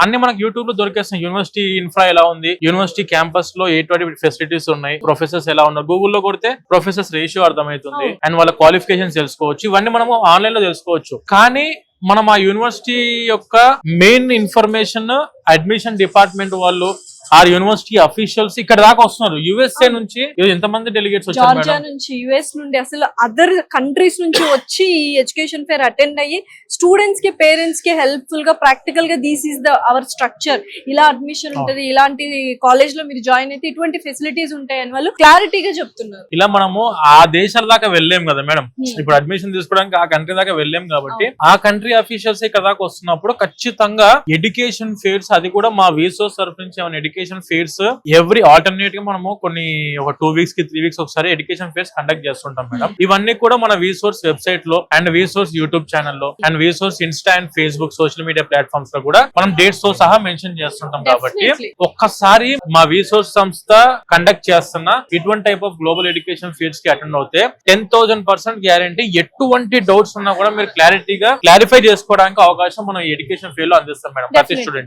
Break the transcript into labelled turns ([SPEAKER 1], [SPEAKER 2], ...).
[SPEAKER 1] అన్ని మనకు యూట్యూబ్ లో దొరికేస్తాయి. యూనివర్సిటీ ఇన్ఫ్రా ఎలా ఉంది, యూనివర్సిటీ క్యాంపస్ లో ఎటువంటి ఫెసిలిటీస్ ఉన్నాయి, ప్రొఫెసర్స్ ఎలా ఉన్నారు, గూగుల్లో కొడితే ప్రొఫెసర్స్ రేషియో అర్థమవుతుంది అండ్ వాళ్ళ క్వాలిఫికేషన్స్ తెలుసుకోవచ్చు. ఇవన్నీ మనము ఆన్లైన్ లో తెలుసుకోవచ్చు. కానీ మనం ఆ యూనివర్సిటీ యొక్క మెయిన్ ఇన్ఫర్మేషన్ అడ్మిషన్ డిపార్ట్మెంట్ వాళ్ళు ఆ యూనివర్సిటీ అఫీషియల్స్ ఇక్కడ దాకా వస్తున్నారు. యుఎస్ఏ నుంచి ఎంతమంది డెలిగేట్స్ వచ్చారు,
[SPEAKER 2] జార్జియా నుంచి, యుఎస్ నుండి, అసలు అదర్ కంట్రీస్ నుంచి వచ్చి ఈ ఎడ్యుకేషన్ ఫేర్ అటెండ్ అయ్యి స్టూడెంట్స్ కి, పేరెంట్స్ కి హెల్ప్ఫుల్ గా ప్రాక్టికల్ గా this is the our structure, ఇలా అడ్మిషన్ ఉంటది, ఇలాంటి కాలేజ్ లో మీరు జాయిన్ అయితే ఇటువంటి ఫెసిలిటీస్ ఉంటాయని వాళ్ళు క్లారిటీగా చెప్తున్నారు.
[SPEAKER 1] ఇలా మనము ఆ దేశాల దాకా వెళ్ళలేం కదా మేడం. ఇప్పుడు అడ్మిషన్ తీసుకోవడానికి ఆ కంట్రీ దాకా వెళ్ళలేం కాబట్టి ఆ కంట్రీ అఫీషియల్స్ ఇక్కడ దాకా వస్తున్నప్పుడు ఖచ్చితంగా ఎడ్యుకేషన్ ఫేర్స్, అది కూడా మా వీసోస్ తరఫు నుంచి ఏమైనా ఎడ్యుకేషన్ ఫేర్స్ ఎవ్రీ ఆల్టర్నేట్ గా మనము కొన్ని ఒక 2 వీక్స్ కి 3 వీక్స్ ఒకసారి ఎడ్యుకేషన్ ఫేర్స్ కండక్ట్ చేస్తుంటాం మేడం. ఇవన్నీ కూడా మన వీసోర్స్ వెబ్సైట్ లో అండ్ వీసోర్స్ యూట్యూబ్ ఛానల్ లో and వీసోర్స్ Insta and Facebook social media platforms లో కూడా మనం డేట్స్ తో సహా మెన్షన్ చేస్తుంటాం. కాబట్టి ఒక్కసారి మా వీసోర్స్ సంస్థ కండక్ట్ చేస్తున్న ఇటువంటి type of global education fares కి అటెండ్ అవుతే 10,000% గ్యారంటీ, ఎటువంటి డౌట్స్ ఉన్నా కూడా మీరు క్లారిఫై చేసుకోవడానికి అవకాశం మనం ఎడ్యుకేషన్ ఫేర్ లో అందిస్తాం మేడం ప్రతి స్టూడెంట్.